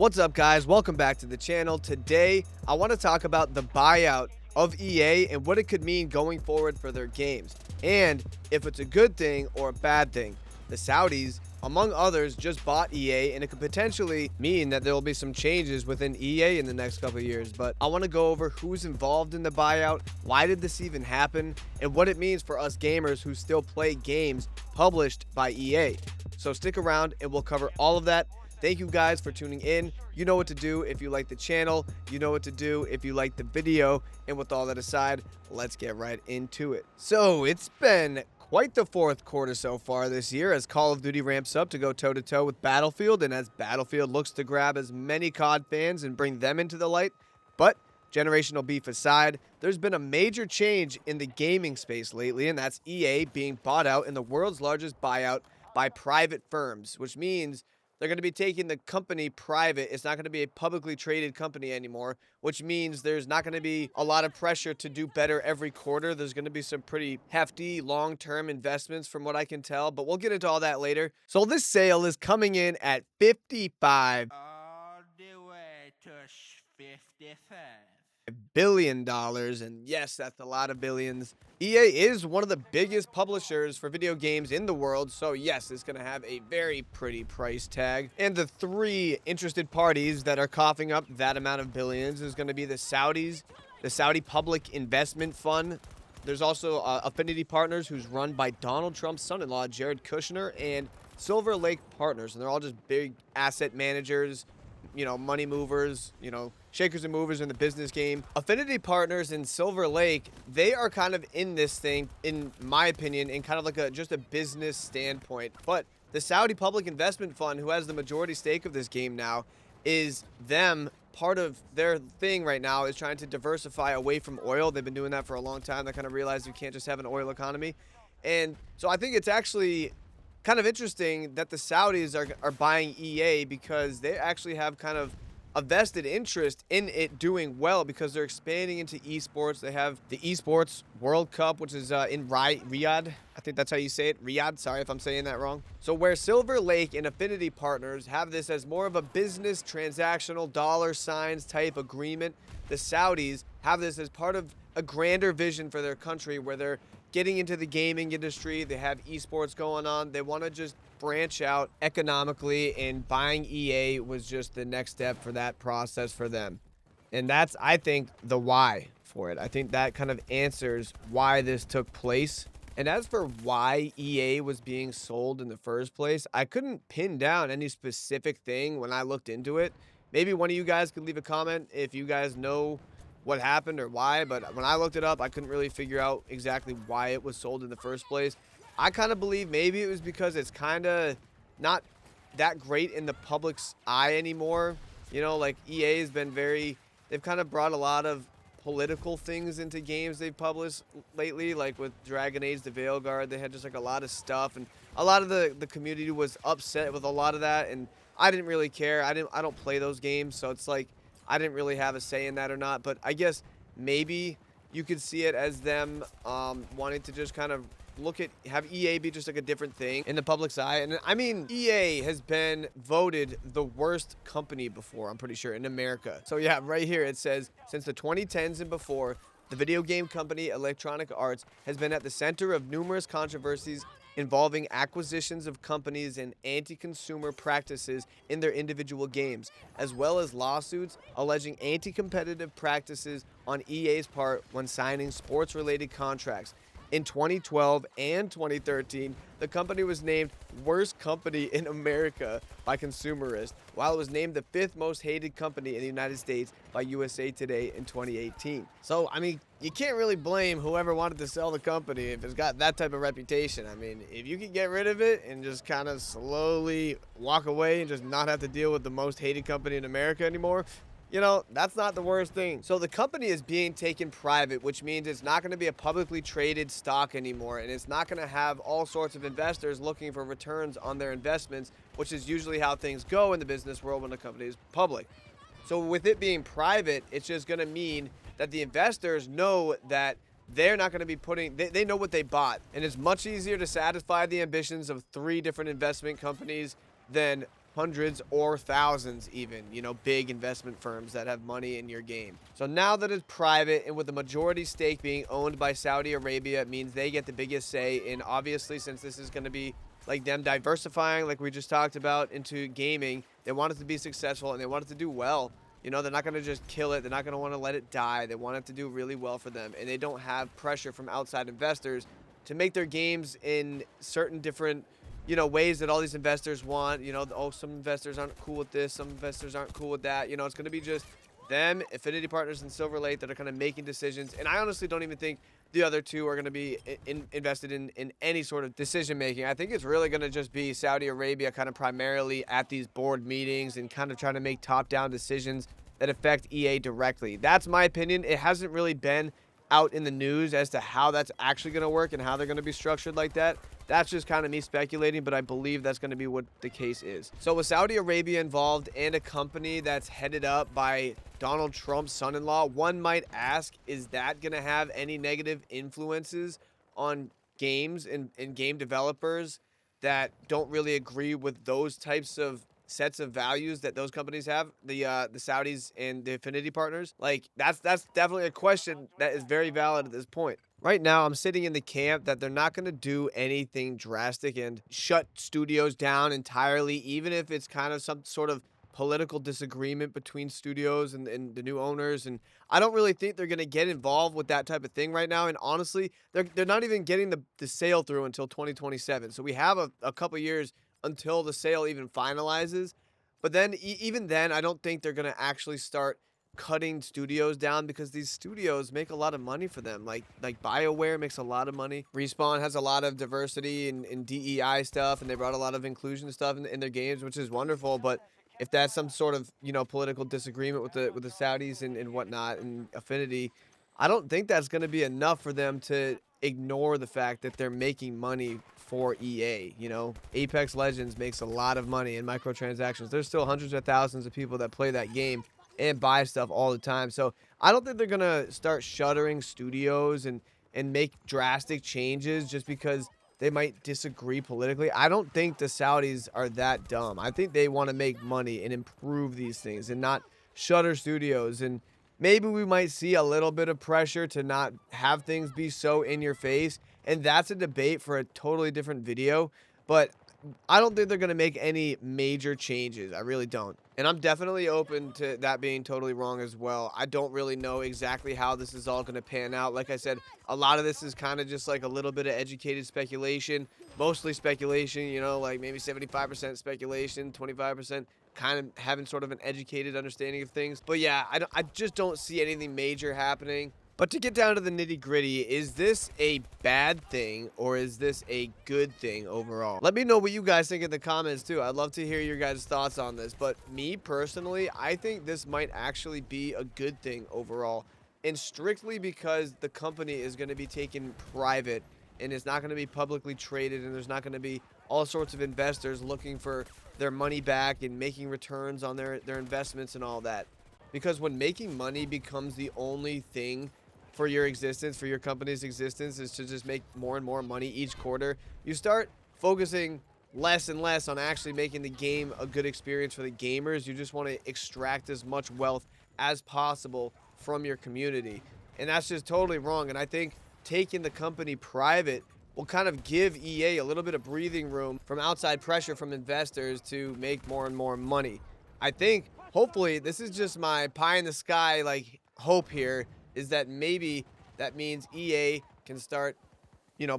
What's up, guys? Welcome back to the channel. Today, I want to talk about the buyout of EA and what it could mean going forward for their games, and if it's a good thing or a bad thing. The Saudis, among others, just bought EA, and it could potentially mean that there will be some changes within EA in the next couple of years. But I want to go over who's involved in the buyout, why did this even happen, and what it means for us gamers who still play games published by EA. So stick around and we'll cover all of that. Thank you guys for tuning in. You know what to do if you like the channel. You know what to do if you like the video. And with all that aside, let's get right into it. So it's been quite the fourth quarter so far this year as Call of Duty ramps up to go toe-to-toe with Battlefield, and as Battlefield looks to grab as many COD fans and bring them into the light. But generational beef aside, there's been a major change in the gaming space lately, and that's EA being bought out in the world's largest buyout by private firms, which means they're going to be taking the company private. It's not going to be a publicly traded company anymore, which means there's not going to be a lot of pressure to do better every quarter. There's going to be some pretty hefty long-term investments from what I can tell, but we'll get into all that later. So this sale is coming in at 55 all the way to 55. billion dollars, and yes, that's a lot of billions. EA is one of the biggest publishers for video games in the world, so yes, it's going to have a very pretty price tag. And the three interested parties that are coughing up that amount of billions is going to be the Saudis, the Saudi Public Investment Fund. There's also Affinity Partners, who's run by Donald Trump's son-in-law, Jared Kushner, and Silver Lake Partners, and they're all just big asset managers, money movers, shakers and movers in the business game. Affinity Partners and Silver Lake, they are kind of in this thing, in my opinion, in kind of like just a business standpoint. But the Saudi Public Investment Fund, who has the majority stake of this game now, is them. Part of their thing right now is trying to diversify away from oil. They've been doing that for a long time. They kind of realized you can't just have an oil economy. And so I think it's actually kind of interesting that the Saudis are buying EA, because they actually have kind of a vested interest in it doing well, because they're expanding into esports. They have the esports World Cup, which is in Riyadh. I think that's how you say it. Riyadh. Sorry if I'm saying that wrong. So where Silver Lake and Affinity Partners have this as more of a business transactional dollar signs type agreement, the Saudis have this as part of a grander vision for their country, where they're getting into the gaming industry. They have esports going on. They want to just branch out economically, and buying EA was just the next step for that process for them. And that's, I think, the why for it. I think that kind of answers why this took place. And as for why EA was being sold in the first place, I couldn't pin down any specific thing when I looked into it. Maybe one of you guys could leave a comment if you guys know what happened or why, but when I looked it up, I couldn't really figure out exactly why it was sold in the first place. I kind of believe maybe it was because it's kind of not that great in the public's eye anymore. Like EA has been they've kind of brought a lot of political things into games they've published lately, like with Dragon Age, the Veilguard. They had just like a lot of stuff, and a lot of the community was upset with a lot of that, and I didn't really care. I don't play those games, so it's like I didn't really have a say in that or not. But I guess maybe you could see it as them wanting to just kind of have EA be just like a different thing in the public's eye. And I mean, EA has been voted the worst company before, I'm pretty sure, in America. So yeah, right here it says, since the 2010s and before, the video game company Electronic Arts has been at the center of numerous controversies involving acquisitions of companies and anti-consumer practices in their individual games, as well as lawsuits alleging anti-competitive practices on EA's part when signing sports-related contracts. In 2012 and 2013, the company was named Worst Company in America by Consumerist, while it was named the 5th most hated company in the United States by USA Today in 2018. So, I mean, you can't really blame whoever wanted to sell the company if it's got that type of reputation. I mean, if you can get rid of it and just kind of slowly walk away and just not have to deal with the most hated company in America anymore, that's not the worst thing. So the company is being taken private, which means it's not going to be a publicly traded stock anymore, and it's not going to have all sorts of investors looking for returns on their investments, which is usually how things go in the business world when a company is public. So with it being private, it's just going to mean that the investors know that they're not going to be they know what they bought, and it's much easier to satisfy the ambitions of 3 different investment companies than hundreds or thousands even, big investment firms that have money in your game. So now that it's private and with the majority stake being owned by Saudi Arabia, it means they get the biggest say. And obviously, since this is going to be like them diversifying, like we just talked about, into gaming, they want it to be successful and they want it to do well. They're not going to just kill it. They're not going to want to let it die. They want it to do really well for them. And they don't have pressure from outside investors to make their games in certain different ways that all these investors want. Oh, some investors aren't cool with this, some investors aren't cool with that. It's going to be just them, Affinity Partners, and Silver Lake that are kind of making decisions. And I honestly don't even think the other two are going to be invested in any sort of decision making. I think it's really going to just be Saudi Arabia kind of primarily at these board meetings and kind of trying to make top-down decisions that affect EA directly. That's my opinion. It hasn't really been out in the news as to how that's actually going to work and how they're going to be structured like that. That's just kind of me speculating, but I believe that's going to be what the case is. So with Saudi Arabia involved and a company that's headed up by Donald Trump's son-in-law, one might ask, is that going to have any negative influences on games and game developers that don't really agree with those types of sets of values that those companies have, the Saudis and the Affinity Partners? Like, that's definitely a question that is very valid at this point. Right now, I'm sitting in the camp that they're not going to do anything drastic and shut studios down entirely, even if it's kind of some sort of political disagreement between studios and the new owners. And I don't really think they're going to get involved with that type of thing right now. And honestly, they're not even getting the sale through until 2027. So we have a couple years until the sale even finalizes. But then even then, I don't think they're going to actually start cutting studios down, because these studios make a lot of money for them. Like BioWare makes a lot of money. Respawn has a lot of diversity and DEI stuff, and they brought a lot of inclusion stuff in their games, which is wonderful. But if that's some sort of political disagreement with the Saudis and whatnot and Affinity, I don't think that's going to be enough for them to ignore the fact that they're making money for EA. Apex Legends makes a lot of money in microtransactions. There's still hundreds of thousands of people that play that game and buy stuff all the time. So I don't think they're gonna start shuttering studios and make drastic changes just because they might disagree politically. I don't think the Saudis are that dumb. I think they want to make money and improve these things and not shutter studios. And maybe we might see a little bit of pressure to not have things be so in your face. And that's a debate for a totally different video. But I don't think they're going to make any major changes. I really don't. And I'm definitely open to that being totally wrong as well. I don't really know exactly how this is all going to pan out. Like I said, a lot of this is kind of just like a little bit of educated speculation, mostly speculation, like maybe 75% speculation, 25% kind of having sort of an educated understanding of things. But yeah, I just don't see anything major happening. But to get down to the nitty gritty, is this a bad thing or is this a good thing overall? Let me know what you guys think in the comments too. I'd love to hear your guys' thoughts on this. But me personally, I think this might actually be a good thing overall. And strictly because the company is going to be taken private and it's not going to be publicly traded, and there's not going to be all sorts of investors looking for their money back and making returns on their investments and all that. Because when making money becomes the only thing for your existence, for your company's existence, is to just make more and more money each quarter, you start focusing less and less on actually making the game a good experience for the gamers. You just want to extract as much wealth as possible from your community. And that's just totally wrong. And I think taking the company private will kind of give EA a little bit of breathing room from outside pressure from investors to make more and more money. I think, hopefully, this is just my pie in the sky, like, hope here, is that maybe that means EA can start,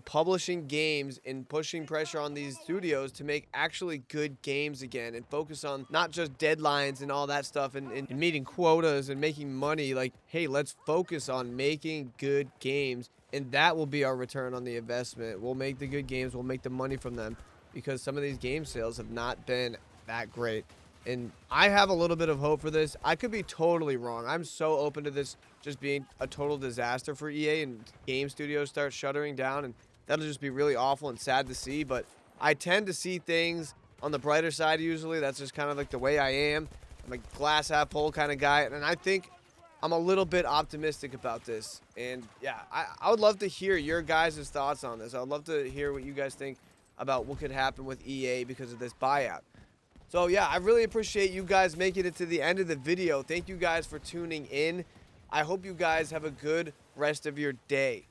publishing games and pushing pressure on these studios to make actually good games again and focus on not just deadlines and all that stuff and meeting quotas and making money. Like, hey, let's focus on making good games, and that will be our return on the investment. We'll make the good games, we'll make the money from them, because some of these game sales have not been that great. And I have a little bit of hope for this. I could be totally wrong. I'm so open to this just being a total disaster for EA and game studios start shuttering down, and that'll just be really awful and sad to see. But I tend to see things on the brighter side usually. That's just kind of like the way I am. I'm a glass half full kind of guy, and I think I'm a little bit optimistic about this. And yeah, I would love to hear your guys' thoughts on this. I would love to hear what you guys think about what could happen with EA because of this buyout. So yeah, I really appreciate you guys making it to the end of the video. Thank you guys for tuning in. I hope you guys have a good rest of your day.